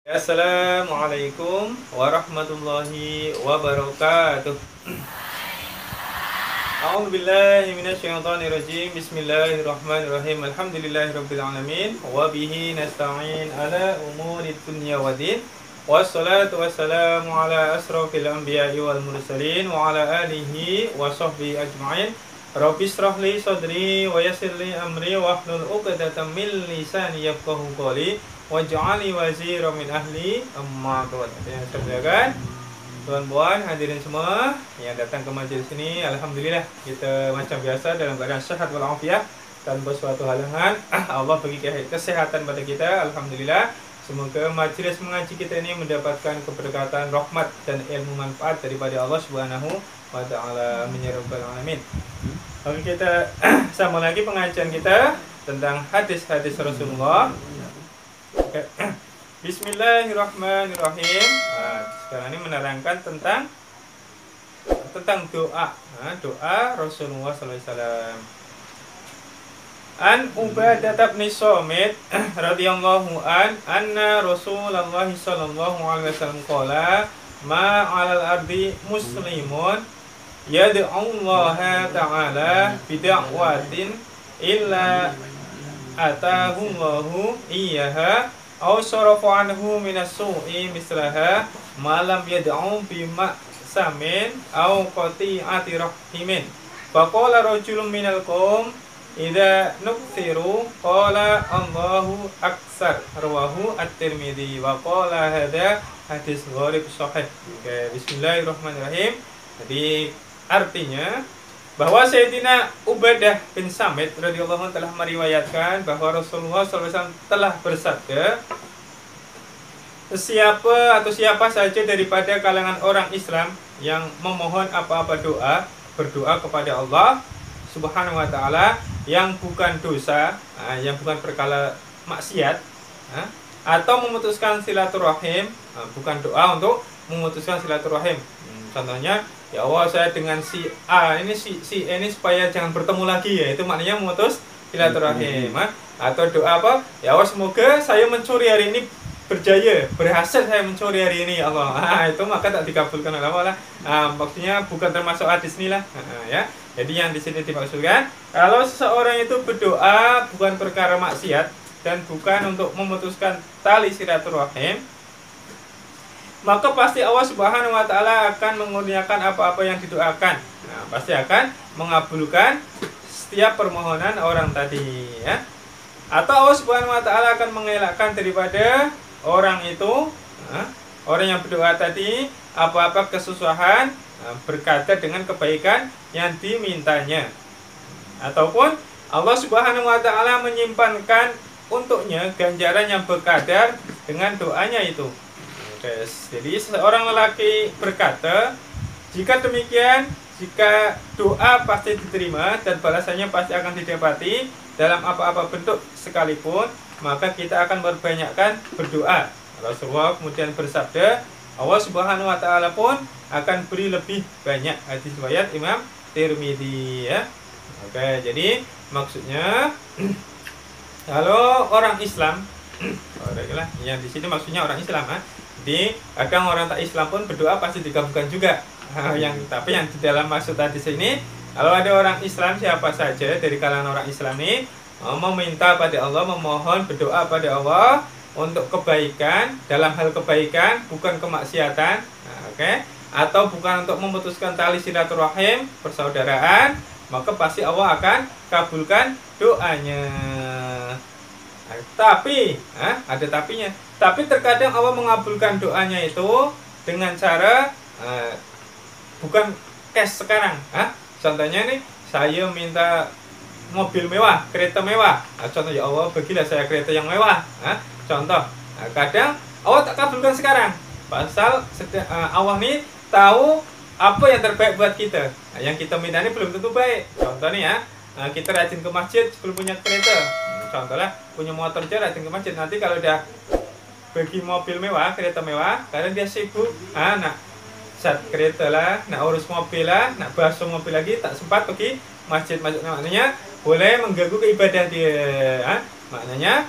Assalamualaikum warahmatullahi wabarakatuh. A'udzubillahi minasyaitonirrajim. Bismillahirrahmanirrahim. Alhamdulillahirabbil alamin wa bihi nasta'in ala umurid dunya waddin. Wassalatu wassalamu ala asrofil anbiya'i wal mursalin wa ala alihi wa sahbihi ajma'in. Rabbi shrah li sadri wa yassir li amri wahlul 'uqdatam min lisani yafqahu qawli waj'alni waziran min ahli. Amma ba'd. Yang saya muliakan tuan-puan hadirin semua yang datang ke majlis ini, alhamdulillah kita macam biasa dalam keadaan sehat walafiat tanpa suatu halangan. Allah bagi kesehatan pada kita, alhamdulillah. Semoga majlis mengaji kita ini mendapatkan keberkatan, rahmat dan ilmu manfaat daripada Allah Subhanahu wa taala. Amin ya rabbal alamin. Oke, kita sama lagi pengajian kita tentang hadis-hadis Rasulullah. Oke. Bismillahirrahmanirrahim. Sekarang ini menerangkan tentang doa. Doa Rasulullah SAW. An Ubadah bin Samit radhiyallahu anna Rasulullah sallallahu alaihi wasallam qala ma 'alal ardi muslimun yad'u Allah ta'ala bid'awatin illa atahu Allahu iyyaha aw sarafa anhu minas su'i mislaha ma lam yad'u bima samin aw qati'ati rahimin. Faqala rajulun minal qaum idza nukthiru qala Allahu aksar, rawahu at-Tirmidzi wa qala hadza hadis gharib sahih. Oke, bismillahirrahmanirrahim. Jadi artinya bahwa Sayyidina Ubadah bin Samit radhiyallahu anhu telah meriwayatkan bahwa Rasulullah SAW telah bersabda, siapa saja daripada kalangan orang Islam yang memohon apa-apa berdoa kepada Allah Subhanahu wa taala yang bukan dosa, yang bukan perkara maksiat, atau memutuskan silaturahim, bukan doa untuk memutuskan silaturahim. Contohnya, ya Allah, saya dengan si A ini si E ini supaya jangan bertemu lagi, ya itu maknanya memutus silaturahim. Atau doa apa? Ya Allah, semoga saya mencuri hari ini berjaya, berhasil saya mencuri hari ini, ya Allah. Itu maka tak dikabulkan oleh Allah. Maksudnya bukan termasuk hadis ini lah. Ya. Jadi yang di sini dimaksudkan, kalau seseorang itu berdoa bukan perkara maksiat dan bukan untuk memutuskan tali silaturahim, maka pasti Allah Subhanahu wa taala akan mengurniakan apa-apa yang didoakan. Pasti akan mengabulkan setiap permohonan orang tadi, ya. Atau Allah Subhanahu wa taala akan mengelakkan daripada orang itu, orang yang berdoa tadi, apa-apa kesusahan berkaitan dengan kebaikan yang dimintanya. Ataupun Allah Subhanahu wa taala menyimpankan untuknya ganjaran yang berkadar dengan doanya itu. Jadi seorang lelaki berkata, jika demikian, jika doa pasti diterima dan balasannya pasti akan didapati dalam apa-apa bentuk sekalipun, maka kita akan berbanyakkan berdoa. Rasulullah kemudian bersabda, Allah Subhanahu wa taala pun akan beri lebih banyak. Hadis riwayat Imam Tirmidzi, ya. Oke, jadi maksudnya kalau orang Islam, yang di sini maksudnya orang Islam, Jadi kadang orang tak Islam pun berdoa pasti dikabulkan juga. Tapi yang di dalam maksud hadis ini, kalau ada orang Islam siapa saja dari kalangan orang Islam ini meminta pada Allah, memohon berdoa pada Allah untuk kebaikan, dalam hal kebaikan bukan kemaksiatan, atau bukan untuk memutuskan tali silaturahim, persaudaraan, maka pasti Allah akan kabulkan doanya. Tapi ada tapinya. Tapi terkadang Allah mengabulkan doanya itu dengan cara bukan cash sekarang. Contohnya nih, saya minta mobil mewah, kereta mewah. Contoh, ya Allah, bagilah saya kereta yang mewah. Contoh, kadang Allah tak kabulkan sekarang. Pasal Allah nih tahu apa yang terbaik buat kita. Yang kita minta ini belum tentu baik. Contoh nih ya, kita rajin ke masjid sebelum punya kereta. Contohnya punya motor aja rajin ke masjid. Nanti kalau udah bagi mobil mewah, kereta mewah, karena dia sibuk, nak cat kereta lah, nak urus mobil lah, nak basuh mobil lagi, tak sempat pergi masjid. Maknanya boleh mengganggu keibadah dia. Maknanya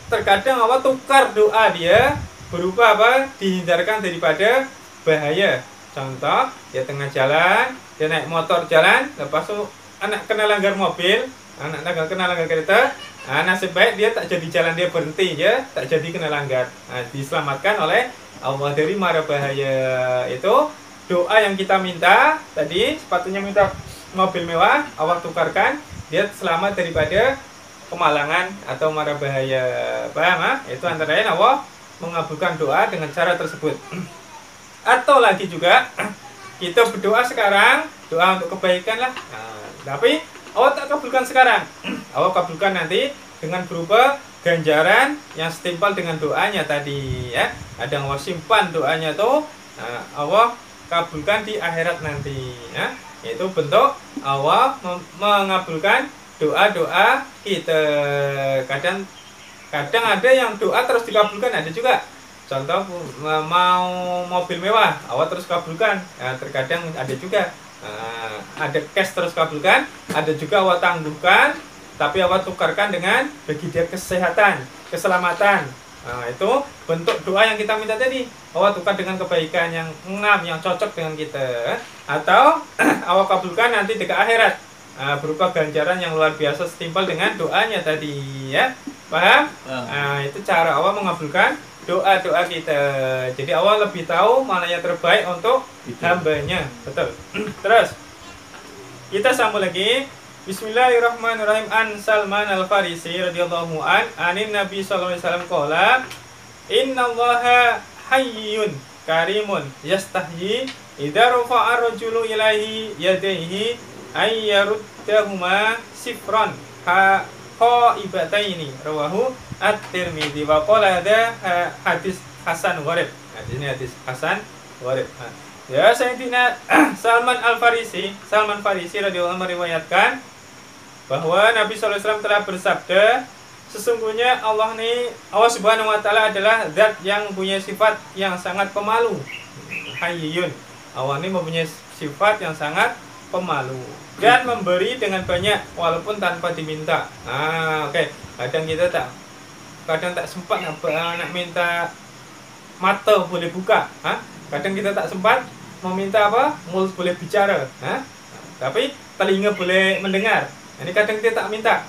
terkadang Allah tukar doa dia berupa apa? Dihindarkan daripada bahaya. Contoh, dia tengah jalan, dia naik motor jalan, lepas itu anak kena langgar mobil, anak kena langgar kereta. Nasib baik dia tak jadi jalan, dia berhenti ya, tak jadi kena langgar. Diselamatkan oleh Allah dari mara bahaya. Itu doa yang kita minta tadi. Sepatutnya minta mobil mewah, Allah tukarkan, dia selamat daripada kemalangan atau mara bahaya. Paham? Itu antara lain Allah mengabulkan doa dengan cara tersebut. Atau lagi juga kita berdoa sekarang, doa untuk kebaikan lah. Tapi Allah tak kabulkan sekarang. Allah kabulkan nanti dengan berupa ganjaran yang setimpal dengan doanya tadi ya. Ada yang Allah simpan doanya tuh, Allah kabulkan di akhirat nanti ya. Itu bentuk Allah mengabulkan doa-doa kita. Kadang ada yang doa terus dikabulkan, ada juga. Contoh mau mobil mewah, Allah terus kabulkan. Terkadang ada juga ada cash terus kabulkan, ada juga Allah tangguhkan, tapi Allah tukarkan dengan bagi dia kesehatan, keselamatan. Itu bentuk doa yang kita minta tadi. Allah tukar dengan kebaikan yang ngam, yang cocok dengan kita. Atau Allah kabulkan nanti di akhirat, berupa ganjaran yang luar biasa setimpal dengan doanya tadi ya. Paham? Itu cara Allah mengabulkan doa-doa kita. Jadi Allah lebih tahu mana yang terbaik untuk hambanya. Betul. Terus kita sambung lagi. Bismillahirrahmanirrahim. An Salman Al-Farisi radhiyallahu anin Nabi sallallahu alaihi wasallam qala innallaha hayyun karimun yastahyi idza rafa'a ar-rajulu ilaihi yadayhi ay yaruddahuma sifran qaibataini rawahu At-Tirmidzi wa qala hadza hadis hasan gharib. Ini hadis hasan gharib. Ya, Sayyidina Salman Farisi radhiyallahu anhu meriwayatkan bahwa Nabi sallallahu alaihi wasallam telah bersabda, sesungguhnya Allah Subhanahu wa taala adalah zat yang punya sifat yang sangat pemalu. Hayyun. Allah ini mempunyai sifat yang sangat pemalu dan memberi dengan banyak walaupun tanpa diminta. Oke. Kadang tak sempat nak minta mata boleh buka, kadang kita tak sempat meminta apa, mulut boleh bicara, tapi telinga boleh mendengar. Ini kadang kita tak minta,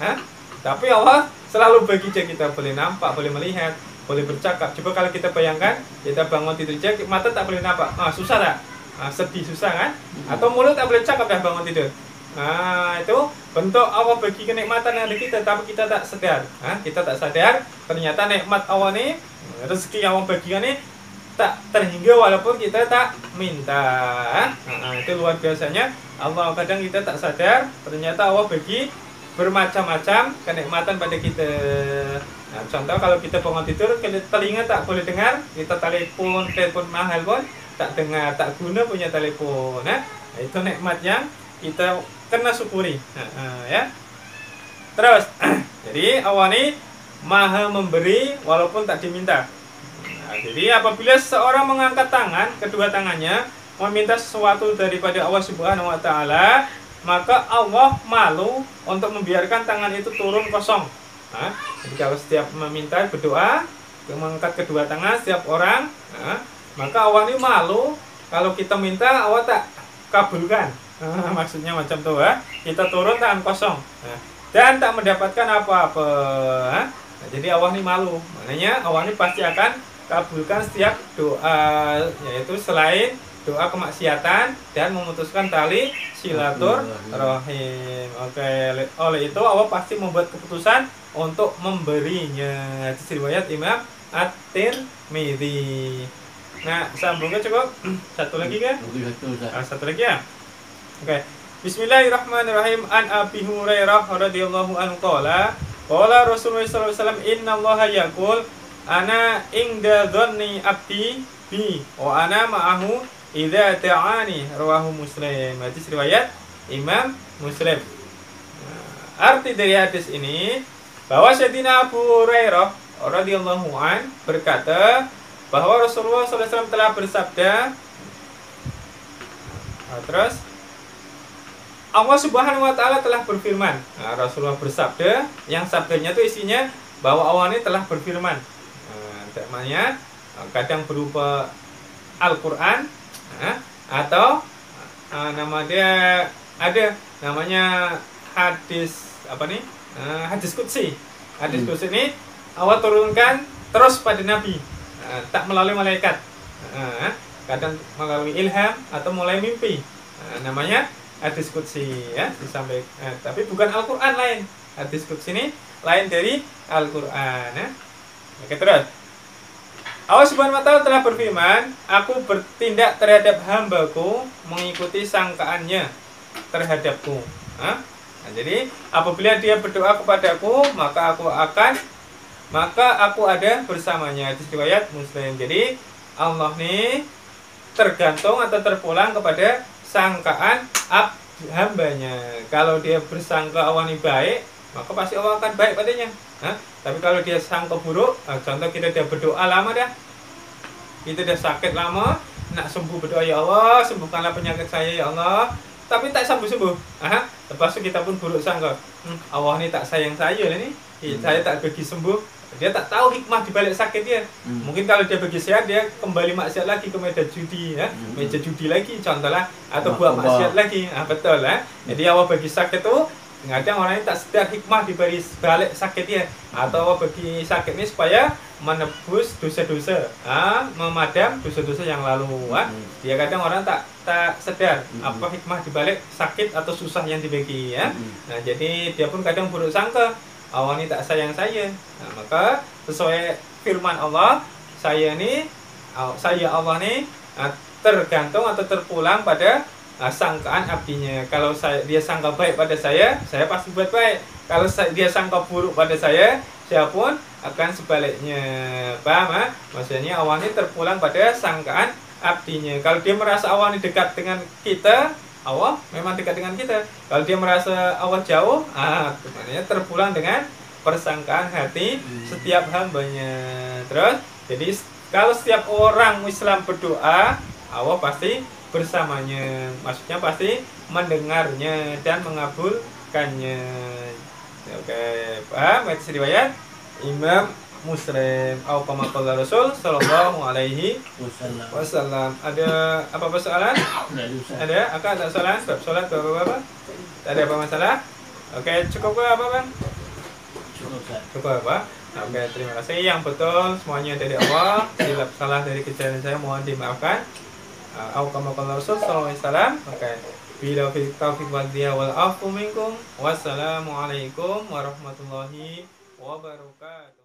tapi Allah selalu bagi kita boleh nampak, boleh melihat, boleh bercakap. Coba kalau kita bayangkan, kita bangun tidur aja, mata tak boleh nampak, susah tak? Sedih susah kan? Atau mulut tak boleh cakap dah bangun tidur. Itu bentuk Allah bagi kenikmatan yang ada kita, tapi kita tak sadar. Kita tak sadar ternyata nikmat Allah nih, rezeki yang Allah bagikan nih tak terhingga walaupun kita tak minta. Itu luar biasanya Allah. Kadang kita tak sadar ternyata Allah bagi bermacam-macam kenikmatan pada kita. Contoh kalau kita bangun tidur, telinga tak boleh dengar, kita telepon mahal pun tak dengar, tak guna punya telepon. Itu nikmat yang kita kena syukuri. Ya. Terus, jadi Allah ini maha memberi walaupun tak diminta. Jadi apabila seorang mengangkat tangan, kedua tangannya meminta sesuatu daripada Allah Subhanahu wa taala, maka Allah malu untuk membiarkan tangan itu turun kosong. Jadi kalau setiap meminta berdoa, mengangkat kedua tangan setiap orang, maka Allah ini malu kalau kita minta Allah tak kabulkan. Maksudnya macam tuh, kita turun tangan kosong dan tak mendapatkan apa-apa. Jadi Allah ini malu, maknanya Allah ini pasti akan kabulkan setiap doa, yaitu selain doa kemaksiatan dan memutuskan tali silaturahim. Oleh itu Allah pasti membuat keputusan untuk memberinya. Itu riwayat Imam At-Tirmidzi. Nah, sambungnya cukup. Satu lagi kan? Satu lagi ya. Bismillahirrahmanirrahim. An Abi Hurairah radhiyallahu anhu qala Rasulullah sallallahu alaihi wasallam innallaha yaqul ana inda dhanni abdi bi wa ana ma'ahu idza ta'ani, rawahu Muslim. Hadis riwayat Imam Muslim. Arti dari hadis ini bahwa Sayyidina Abu Hurairah radhiyallahu an berkata bahwa Rasulullah sallallahu alaihi wasallam telah bersabda, terus Allah Subhanahu wa taala telah berfirman. Rasulullah bersabda, yang sabdanya itu isinya bahwa Allah ini telah berfirman. Maknanya kadang berupa Al-Quran, atau nama dia ada namanya hadis apa nih, hadis qudsi. Hadis qudsi ini Allah turunkan terus pada Nabi, tak melalui malaikat, kadang melalui ilham atau mulai mimpi, namanya hadis qudsi ya, disampaikan. Tapi bukan Al-Quran, lain. Hadis qudsi ini lain dari Al-Quran ya. Oke, terus Allah Subhanahu wa Ta'ala telah berfirman, aku bertindak terhadap hambaku mengikuti sangkaannya terhadapku. Nah, jadi apabila dia berdoa kepadaku, maka aku ada bersamanya. Hadis riwayat Muslim. Jadi Allah nih tergantung atau terpulang kepada sangkaan hambanya. Kalau dia bersangka Allah ini baik, maka pasti Allah akan baik padanya. Tapi kalau dia sangka buruk, contoh kita dia berdoa lama dah, kita dah sakit lama, nak sembuh, berdoa, ya Allah sembuhkanlah penyakit saya ya Allah, tapi tak sembuh-sembuh. Lepas itu kita pun buruk sangka, Allah ini tak sayang saya ini, saya tak bagi sembuh. Dia tak tahu hikmah di balik sakit dia. Mungkin kalau dia bagi sehat, dia kembali maksiat lagi ke meja judi ya, meja judi lagi contohlah, atau buat maksiat lagi. Betul lah. Jadi Allah bagi sakit tuh, kadang orang ini tak sedar hikmah di balik sakit dia, atau Allah bagi sakit ini supaya menebus dosa-dosa, memadam dosa-dosa yang lalu. Dia kadang orang tak sedar apa hikmah di balik sakit atau susah yang dibagi ya. Nah, jadi dia pun kadang buruk sangka, Allah ini tak sayang saya. Maka sesuai firman Allah, saya Allah ini tergantung atau terpulang pada sangkaan abdinya. Kalau dia sangka baik pada saya pasti buat baik. Kalau dia sangka buruk pada saya pun akan sebaliknya. Paham? Maksudnya Allah ini terpulang pada sangkaan abdinya. Kalau dia merasa Allah ini dekat dengan kita, Allah memang dekat dengan kita. Kalau dia merasa Allah jauh, maknanya terpulang dengan persangkaan hati setiap hambanya. Terus, jadi kalau setiap orang Islam berdoa, Allah pasti bersamanya. Maksudnya pasti mendengarnya dan mengabulkannya. Oke, paham? Hadis riwayat Imam Muslim. Au kama qala Rasul sallallahu alaihi wasallam. Ada apa persoalan? Ada? Akak ada soalan? Bab salat apa? Ada apa masalah? Oke, cukup ke apa, Bang? Cukup apa? Oke, terima kasih. Yang betul semuanya dari Allah. Silap salah dari kejadian saya mohon dimaafkan. Au kama qala Rasul sallallahu alaihi wasallam. Oke. Bila taufiq wal afu minkum. Wassalamualaikum warahmatullahi wabarakatuh.